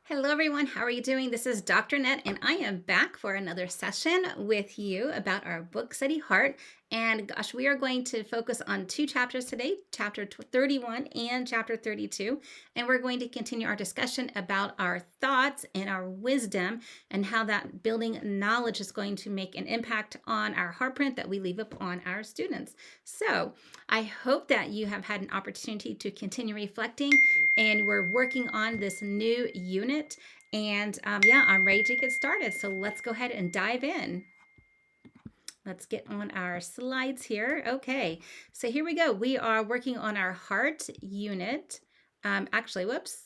Hello, everyone. How are you doing? This is Dr. Net, and I am back for another session with you about our book study heart. And gosh, we are going to focus on two chapters today, chapter 31 and chapter 32. And we're going to continue our discussion about our thoughts and our wisdom and how that building knowledge is going to make an impact on our heart print that we leave up on our students. So I hope that you have had an opportunity to continue reflecting, and we're working on this new unit. And yeah, I'm ready to get started. So let's go ahead and dive in. Let's get on our slides here. Okay, so here we go. We are working on our heart unit. Actually, whoops.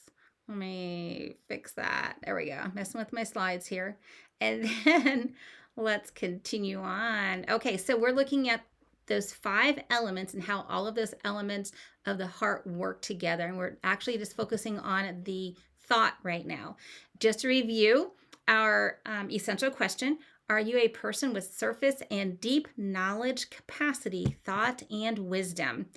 Let me fix that. There we go. I'm messing with my slides here. And then let's continue on. Okay, so we're looking at those 5 elements and how all of those elements of the heart work together. And we're actually just focusing on the thought right now. Just to review our essential question: are you a person with surface and deep knowledge capacity, thought, and wisdom?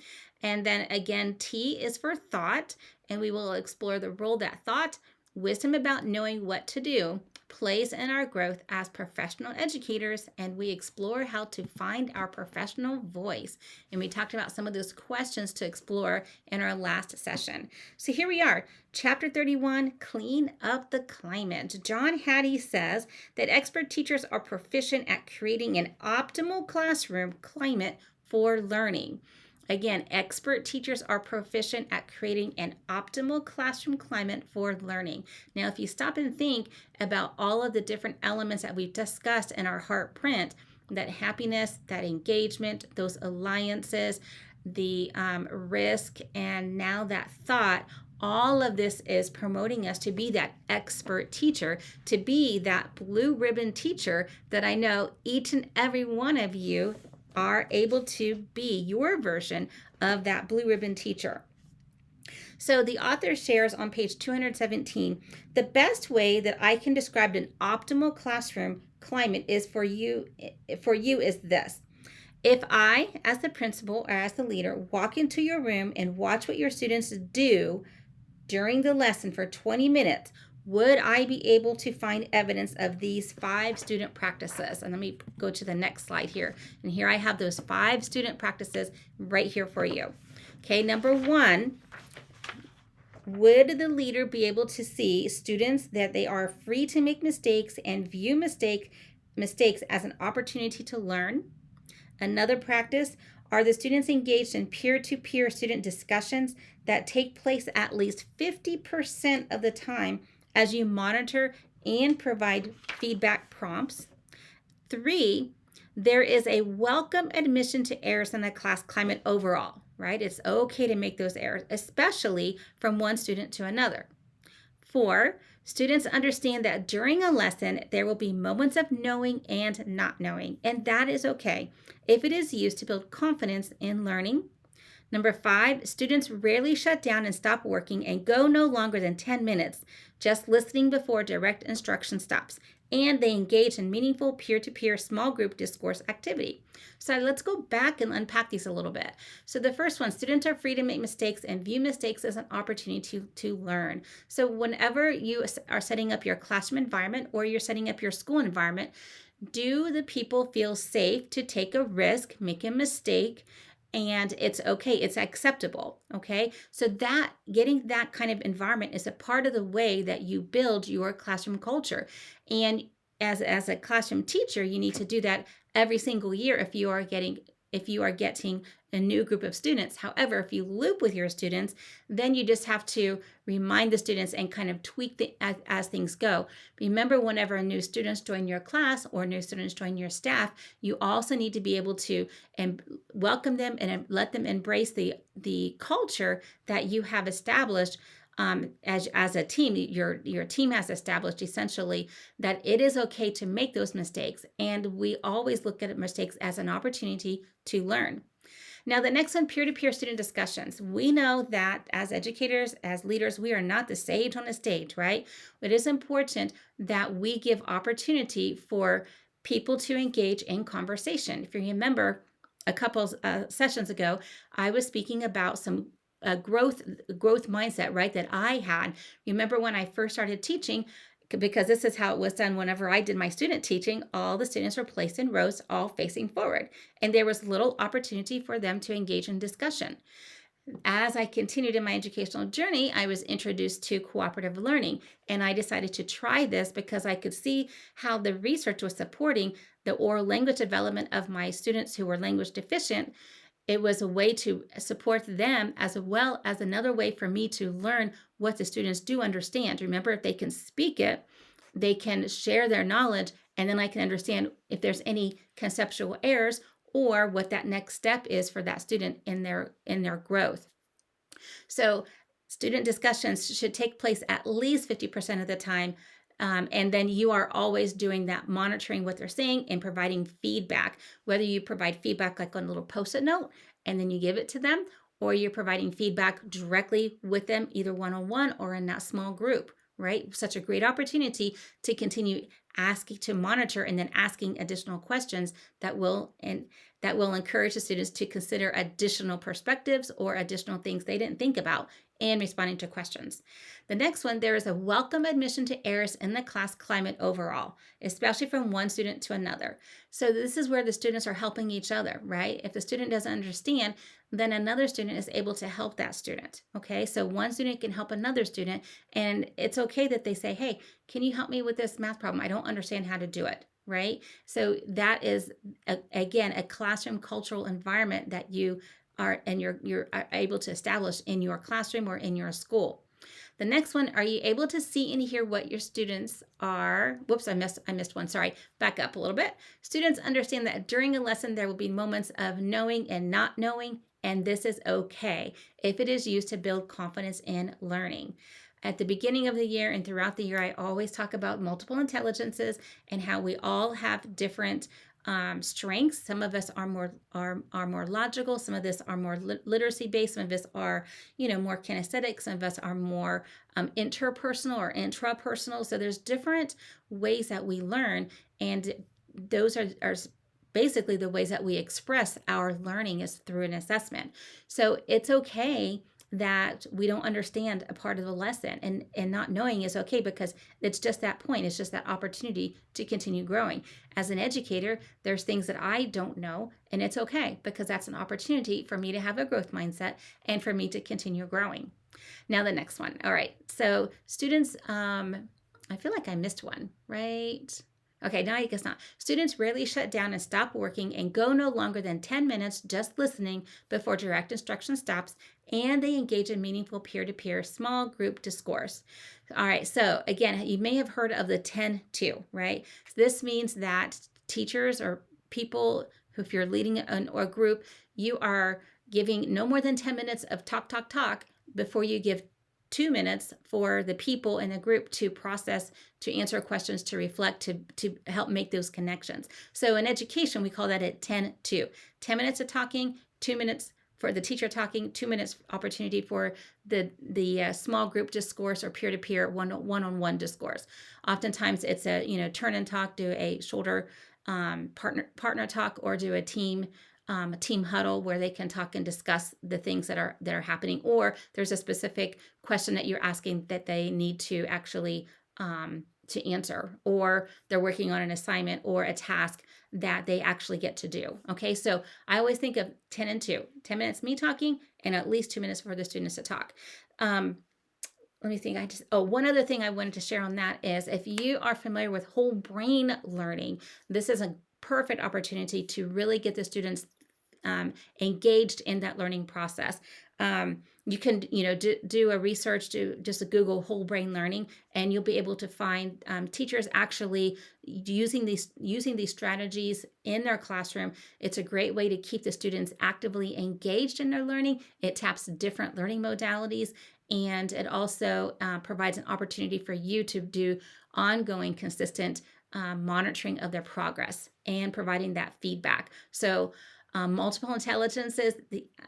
And then again, T is for thought, and we will explore the role that thought, wisdom about knowing what to do, plays in our growth as professional educators, and we explore how to find our professional voice. And we talked about some of those questions to explore in our last session. So here we are, chapter 31, Clean Up the Climate. John Hattie says that expert teachers are proficient at creating an optimal classroom climate for learning. Again, expert teachers are proficient at creating an optimal classroom climate for learning. Now, if you stop and think about all of the different elements that we've discussed in our heart print, that happiness, that engagement, those alliances, the risk, and now that thought, all of this is promoting us to be that expert teacher, to be that blue ribbon teacher that I know each and every one of you are able to be your version of that blue ribbon teacher. So the author shares on page 217, the best way that I can describe an optimal classroom climate is for you is this. If I, as the principal or as the leader, walk into your room and watch what your students do during the lesson for 20 minutes, would I be able to find evidence of these 5 student practices? And let me go to the next slide here. And here I have those 5 student practices right here for you. Okay, number 1, would the leader be able to see students that they are free to make mistakes and view mistakes as an opportunity to learn? Another practice: are the students engaged in peer-to-peer student discussions that take place at least 50% of the time as you monitor and provide feedback prompts? 3, there is a welcome admission to errors in the class climate overall, right? It's okay to make those errors, especially from one student to another. 4, students understand that during a lesson, there will be moments of knowing and not knowing, and that is okay if it is used to build confidence in learning. Number 5, students rarely shut down and stop working and go no longer than 10 minutes, just listening before direct instruction stops. And they engage in meaningful peer-to-peer small group discourse activity. So let's go back and unpack these a little bit. So the first one, students are free to make mistakes and view mistakes as an opportunity to learn. So whenever you are setting up your classroom environment or you're setting up your school environment, do the people feel safe to take a risk, make a mistake, and it's okay, it's acceptable? Okay, so that getting that kind of environment is a part of the way that you build your classroom culture. And as a classroom teacher, you need to do that every single year if you are getting a new group of students. However, if you loop with your students, then you just have to remind the students and kind of tweak as things go. Remember, whenever new students join your class or new students join your staff, you also need to be able to welcome them and let them embrace the culture that you have established. As a team, your team has established essentially that it is okay to make those mistakes, and we always look at mistakes as an opportunity to learn. Now, the next one, peer-to-peer student discussions. We know that as educators, as leaders, we are not the sage on the stage, right? It is important that we give opportunity for people to engage in conversation. If you remember, a couple sessions ago, I was speaking about some growth mindset, right? That I had. Remember when I first started teaching, because this is how it was done whenever I did my student teaching, all the students were placed in rows, all facing forward. And there was little opportunity for them to engage in discussion. As I continued in my educational journey, I was introduced to cooperative learning, and I decided to try this because I could see how the research was supporting the oral language development of my students who were language deficient. It was a way to support them, as well as another way for me to learn what the students do understand. Remember, if they can speak it, they can share their knowledge, and then I can understand if there's any conceptual errors or what that next step is for that student in their growth. So student discussions should take place at least 50% of the time. And then you are always doing that, monitoring what they're saying and providing feedback, whether you provide feedback like on a little post-it note and then you give it to them, or you're providing feedback directly with them, either one-on-one or in that small group, right? Such a great opportunity to continue asking, to monitor, and then asking additional questions that will encourage the students to consider additional perspectives or additional things they didn't think about and responding to questions. The next one, there is a welcome admission to errors in the class climate overall, especially from one student to another. So this is where the students are helping each other, right? If the student doesn't understand, then another student is able to help that student. Okay, so one student can help another student, and it's okay that they say, hey, can you help me with this math problem? I don't understand how to do it, right? So that is, again, a classroom cultural environment that you are and you're able to establish in your classroom or in your school. The next one, are you able to see and hear what your students are? Whoops, I missed one. Sorry. Back up a little bit. Students understand that during a lesson there will be moments of knowing and not knowing, and this is okay if it is used to build confidence in learning. At the beginning of the year and throughout the year, I always talk about multiple intelligences and how we all have different strengths. Some of us are more logical. Some of us are more literacy based. Some of us are, more kinesthetic. Some of us are more interpersonal or intrapersonal. So there's different ways that we learn, and those are basically the ways that we express our learning is through an assessment. So it's okay that we don't understand a part of the lesson, and not knowing is okay, because it's just that point, it's just that opportunity to continue growing. As an educator, there's things that I don't know, and it's okay, because that's an opportunity for me to have a growth mindset and for me to continue growing. Now the next one. All right, so students, I feel like I missed one, right? Okay, now I guess not. Students rarely shut down and stop working and go no longer than 10 minutes just listening before direct instruction stops, and they engage in meaningful peer-to-peer small group discourse. All right, so again, you may have heard of the 10-2, right? So this means that teachers or people who, if you're leading a group, you are giving no more than 10 minutes of talk before you give 2 minutes for the people in the group to process, to answer questions, to reflect, to help make those connections. So in education, we call that a 10-2. 10 minutes of talking, 2 minutes for the teacher talking, 2 minutes opportunity for the small group discourse or peer-to-peer one-on-one discourse. Oftentimes it's a turn and talk, do a shoulder partner talk, or do a team huddle where they can talk and discuss the things that are happening, or there's a specific question that you're asking that they need to actually to answer, or they're working on an assignment or a task that they actually get to do. Okay, so I always think of 10-2, 10 minutes me talking and at least 2 minutes for the students to talk. Let me think. One other thing I wanted to share on that is, if you are familiar with whole brain learning, this is a perfect opportunity to really get the students engaged in that learning process. You can, do a research, do just a Google whole brain learning, and you'll be able to find teachers actually using these strategies in their classroom. It's a great way to keep the students actively engaged in their learning. It taps different learning modalities, and it also provides an opportunity for you to do ongoing, consistent monitoring of their progress and providing that feedback. So multiple intelligences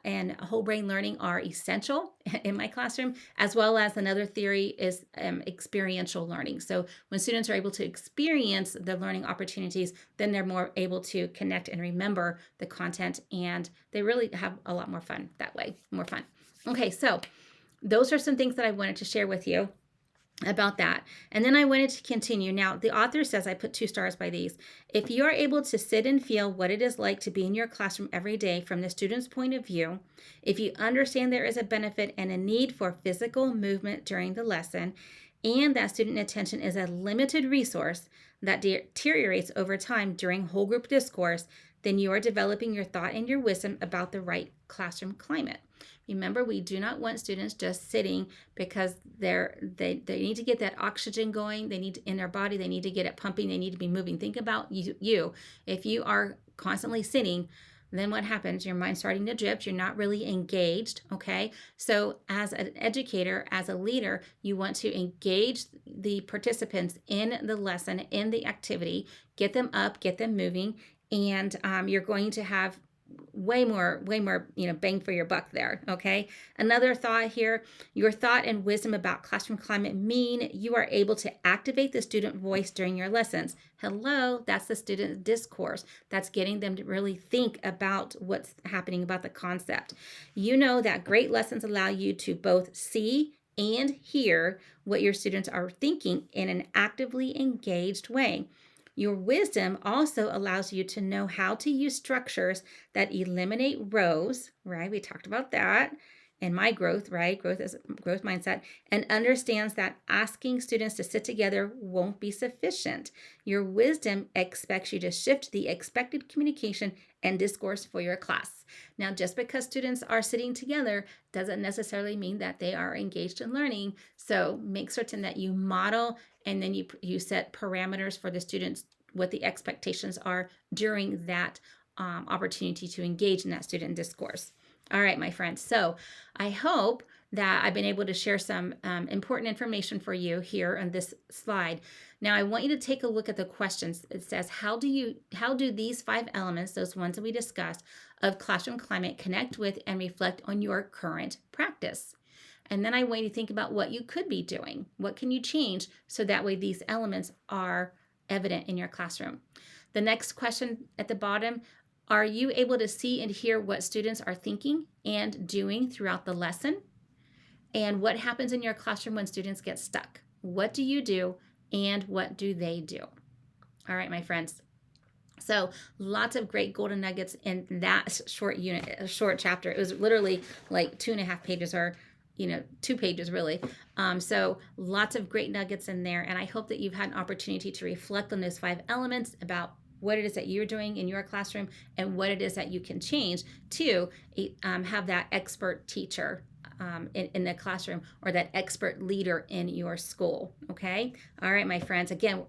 and whole brain learning are essential in my classroom, as well as another theory is experiential learning. So when students are able to experience the learning opportunities, then they're more able to connect and remember the content, and they really have a lot more fun that way, more fun. Okay, so those are some things that I wanted to share with you about that. And then I wanted to continue. Now, the author says, I put 2 stars by these. If you are able to sit and feel what it is like to be in your classroom every day from the student's point of view, if you understand there is a benefit and a need for physical movement during the lesson, and that student attention is a limited resource that deteriorates over time during whole group discourse, then you are developing your thought and your wisdom about the right classroom climate. Remember, we do not want students just sitting because they need to get that oxygen going. They need to, in their body, they need to get it pumping. They need to be moving. Think about you. If you are constantly sitting, then what happens? Your mind's starting to drift. You're not really engaged. Okay. So, as an educator, as a leader, you want to engage the participants in the lesson, in the activity, get them up, get them moving, and you're going to have way more bang for your buck there. Okay, another thought here: your thought and wisdom about classroom climate mean you are able to activate the student voice during your lessons. Hello, that's the student discourse. That's getting them to really think about what's happening, about the concept. You know that great lessons allow you to both see and hear what your students are thinking in an actively engaged way. Your wisdom also allows you to know how to use structures that eliminate rows, right? We talked about that in my growth, right? Growth is growth mindset, and understands that asking students to sit together won't be sufficient. Your wisdom expects you to shift the expected communication and discourse for your class. Now, just because students are sitting together doesn't necessarily mean that they are engaged in learning. So make certain that you model and then you set parameters for the students, what the expectations are during that opportunity to engage in that student discourse. All right, my friends. So I hope that I've been able to share some important information for you here on this slide. Now I want you to take a look at the questions. It says, how do these 5 elements, those ones that we discussed, of classroom climate connect with and reflect on your current practice? And then I want you to think about what you could be doing. What can you change so that way these elements are evident in your classroom? The next question at the bottom: are you able to see and hear what students are thinking and doing throughout the lesson? And what happens in your classroom when students get stuck? What do you do and what do they do? All right, my friends. So lots of great golden nuggets in that short chapter. It was literally like 2.5 pages, or 2 pages really. So lots of great nuggets in there, and I hope that you've had an opportunity to reflect on those 5 elements about what it is that you're doing in your classroom and what it is that you can change to have that expert teacher in the classroom, or that expert leader in your school. Okay. All right, my friends. Again,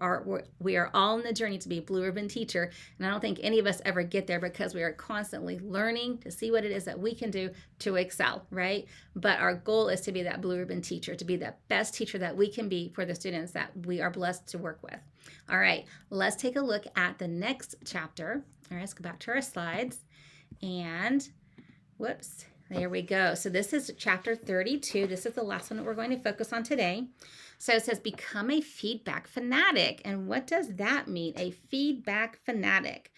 we are all in the journey to be a blue ribbon teacher. And I don't think any of us ever get there because we are constantly learning to see what it is that we can do to excel, right? But our goal is to be that blue ribbon teacher, to be the best teacher that we can be for the students that we are blessed to work with. All right, let's take a look at the next chapter. All right, let's go back to our slides. And whoops. There we go. So this is chapter 32. This is the last one that we're going to focus on today. So it says, become a feedback fanatic. And what does that mean? A feedback fanatic.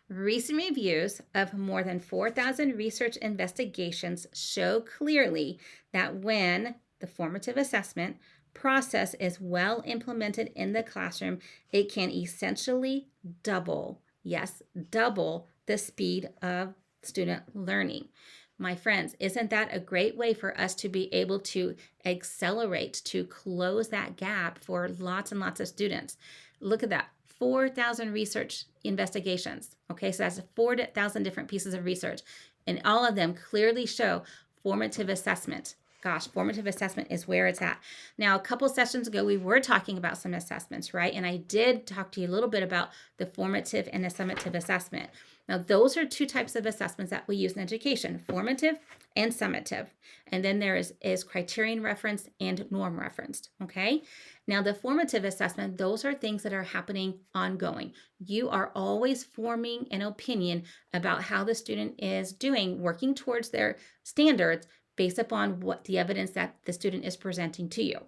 Recent reviews of more than 4,000 research investigations show clearly that when the formative assessment process is well implemented in the classroom, it can essentially double, yes, double the speed of student learning. My friends, isn't that a great way for us to be able to accelerate, to close that gap for lots and lots of students? Look at that, 4,000 research investigations. Okay, so that's 4,000 different pieces of research, and all of them clearly show formative assessment. Gosh, formative assessment is where it's at. Now, a couple sessions ago, we were talking about some assessments, right? And I did talk to you a little bit about the formative and the summative assessment. Now, those are 2 types of assessments that we use in education: formative and summative. And then there is criterion referenced and norm referenced, okay? Now, the formative assessment, those are things that are happening ongoing. You are always forming an opinion about how the student is doing, working towards their standards based upon what the evidence that the student is presenting to you.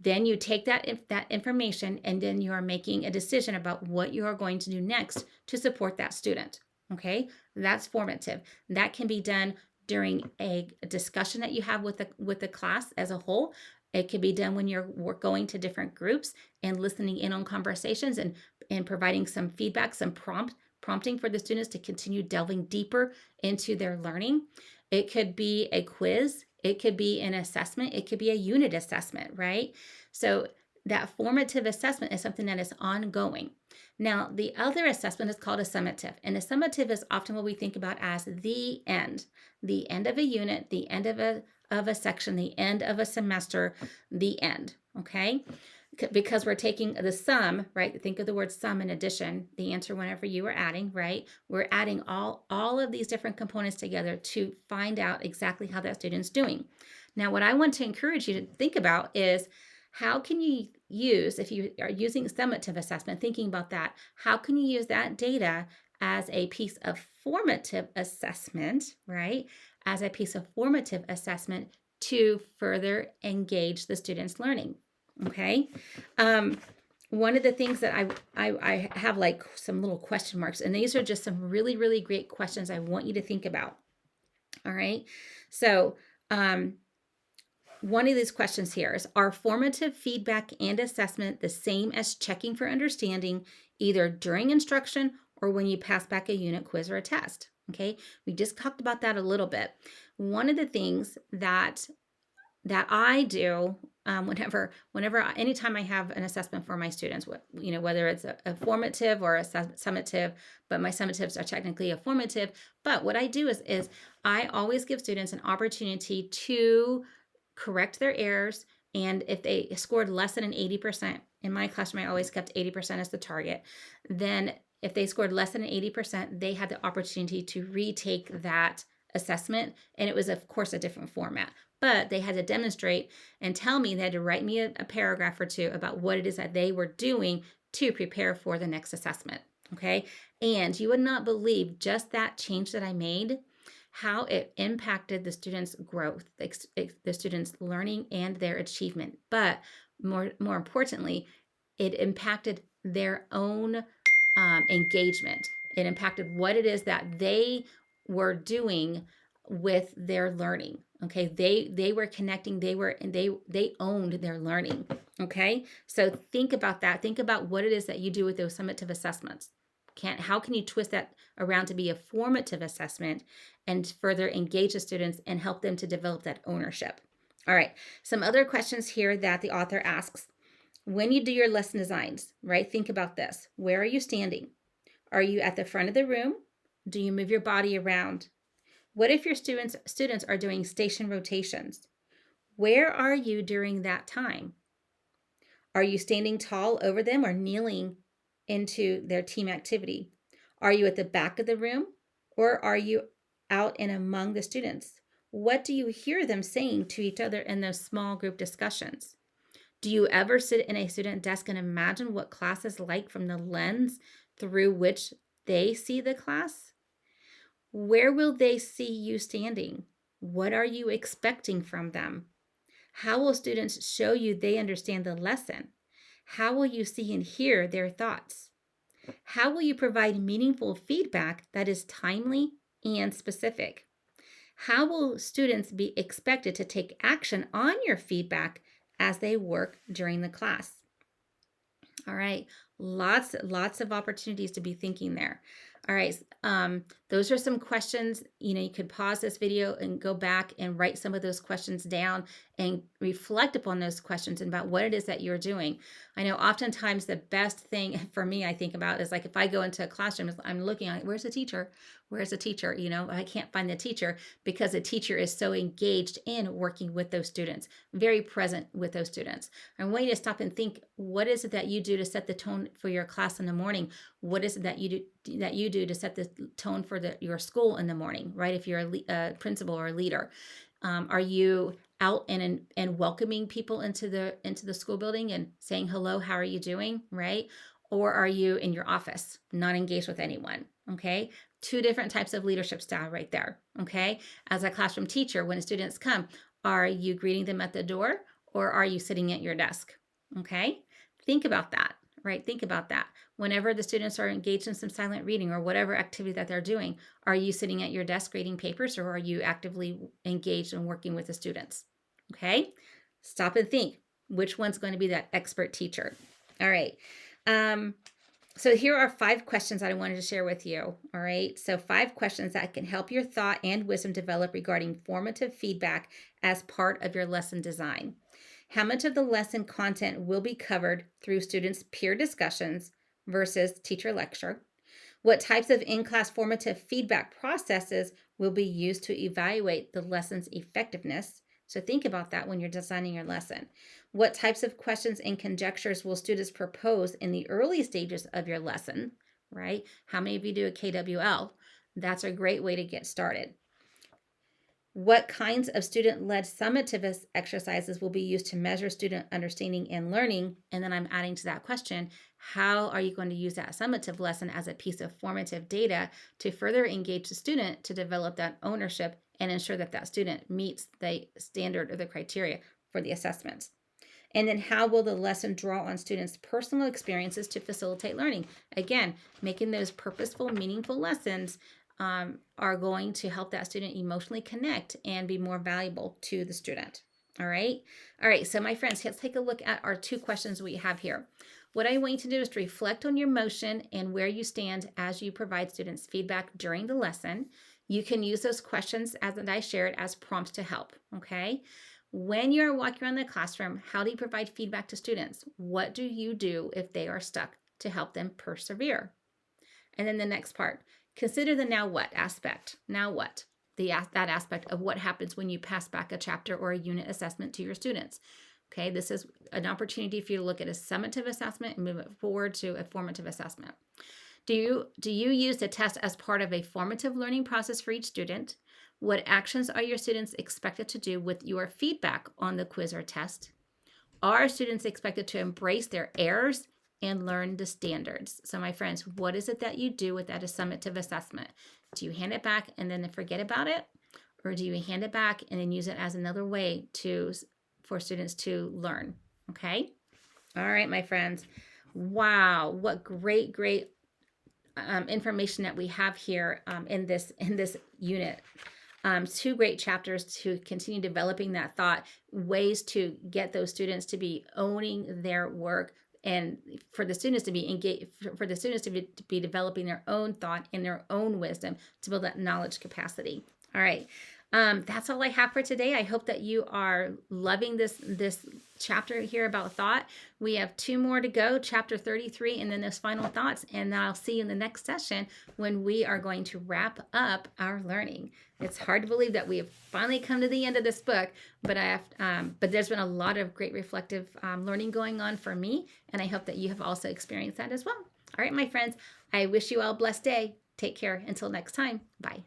Then you take that information, and then you are making a decision about what you are going to do next to support that student. Okay, that's formative. That can be done during a discussion that you have with the class as a whole. It could be done when you're going to different groups and listening in on conversations and providing some feedback, some prompting for the students to continue delving deeper into their learning. It could be a quiz, it could be an assessment, it could be a unit assessment, right? So that formative assessment is something that is ongoing. Now, the other assessment is called a summative, and a summative is often what we think about as the end of a unit, the end of a section, the end of a semester, the end. Okay, because we're taking the sum, right? Think of the word sum in addition, the answer whenever you are adding, right? We're adding all of these different components together to find out exactly how that student's doing. Now, what I want to encourage you to think about is how can you use, if you are using summative assessment, thinking about that, how can you use that data as a piece of formative assessment, right? As a piece of formative assessment to further engage the student's learning. Okay. One of the things that I have like some little question marks, and these are just some really, really great questions I want you to think about. All right. So, one of these questions here is, are formative feedback and assessment the same as checking for understanding either during instruction or when you pass back a unit, quiz, or a test? Okay, we just talked about that a little bit. One of the things that I do anytime I have an assessment for my students, whether it's a formative or a summative, but my summatives are technically a formative. But what I do is I always give students an opportunity to correct their errors. And if they scored less than an 80%, in my classroom, I always kept 80% as the target. Then if they scored less than an 80%, they had the opportunity to retake that assessment. And it was, of course, a different format. But they had to demonstrate and tell me, they had to write me a paragraph or two about what it is that they were doing to prepare for the next assessment. Okay. And you would not believe just that change that I made, how it impacted the students' growth, the students' learning and their achievement. But more importantly, it impacted their own engagement. It impacted what it is that they were doing with their learning. Okay, they were connecting, they owned their learning. Okay, so think about that. Think about what it is that you do with those summative assessments. How can you twist that around to be a formative assessment and further engage the students and help them to develop that ownership? All right, some other questions here that the author asks. When you do your lesson designs, right? Think about this. Where are you standing? Are you at the front of the room? Do you move your body around? What if your students are doing station rotations? Where are you during that time? Are you standing tall over them or kneeling into their team activity? Are you at the back of the room or are you out and among the students? What do you hear them saying to each other in those small group discussions? Do you ever sit in a student desk and imagine what class is like from the lens through which they see the class? Where will they see you standing? What are you expecting from them? How will students show you they understand the lesson? How will you see and hear their thoughts? How will you provide meaningful feedback that is timely and specific? How will students be expected to take action on your feedback as they work during the class? All right, lots of opportunities to be thinking there. All right, those are some questions. You could pause this video and go back and write some of those questions down and reflect upon those questions and about what it is that you're doing. I know oftentimes the best thing for me I think about is like if I go into a classroom, I'm looking at where's the teacher? Where's the teacher? I can't find the teacher because the teacher is so engaged in working with those students, very present with those students. I want you to stop and think, what is it that you do to set the tone for your class in the morning? What is it that you do to set the tone for your school in the morning, right? If you're a principal or a leader, are you out and welcoming people into the school building and saying hello, how are you doing, right? Or are you in your office, not engaged with anyone? Okay, two different types of leadership style right there. Okay, as a classroom teacher, when students come, are you greeting them at the door or are you sitting at your desk? Okay, think about that. right? Think about that. Whenever the students are engaged in some silent reading or whatever activity that they're doing, are you sitting at your desk grading papers or are you actively engaged in working with the students? Okay, stop and think which one's going to be that expert teacher. All right. Um, so here are 5 questions I wanted to share with you. All right. So 5 questions that can help your thought and wisdom develop regarding formative feedback as part of your lesson design. How much of the lesson content will be covered through students' peer discussions versus teacher lecture? What types of in-class formative feedback processes will be used to evaluate the lesson's effectiveness? So think about that when you're designing your lesson. What types of questions and conjectures will students propose in the early stages of your lesson, right? How many of you do a KWL? That's a great way to get started. What kinds of student-led summative exercises will be used to measure student understanding and learning? And then I'm adding to that question, how are you going to use that summative lesson as a piece of formative data to further engage the student to develop that ownership and ensure that that student meets the standard or the criteria for the assessments? And then how will the lesson draw on students' personal experiences to facilitate learning? Again, making those purposeful, meaningful lessons are going to help that student emotionally connect and be more valuable to the student. All right. All right. So my friends, let's take a look at our 2 questions we have here. What I want you to do is to reflect on your motion and where you stand as you provide students feedback during the lesson. You can use those questions as I shared as prompts to help. Okay. When you're walking around the classroom, how do you provide feedback to students? What do you do if they are stuck to help them persevere? And then the next part, consider the now what aspect. Now what? That aspect of what happens when you pass back a chapter or a unit assessment to your students. Okay, this is an opportunity for you to look at a summative assessment and move it forward to a formative assessment. Do you use the test as part of a formative learning process for each student? What actions are your students expected to do with your feedback on the quiz or test? Are students expected to embrace their errors and learn the standards? So my friends, what is it that you do with that summative assessment? Do you hand it back and then forget about it? Or do you hand it back and then use it as another way for students to learn? Okay. All right, my friends. Wow, what great information that we have here in this unit. 2 great chapters to continue developing that thought, ways to get those students to be owning their work, and for the students to be engaged, for the students to be developing their own thought and their own wisdom to build that knowledge capacity. All right. That's all I have for today. I hope that you are loving this chapter here about thought. We have 2 more to go, chapter 33, and then those final thoughts. And I'll see you in the next session when we are going to wrap up our learning. It's hard to believe that we have finally come to the end of this book, but but there's been a lot of great reflective learning going on for me, and I hope that you have also experienced that as well. All right, my friends, I wish you all a blessed day. Take care. Until next time. Bye.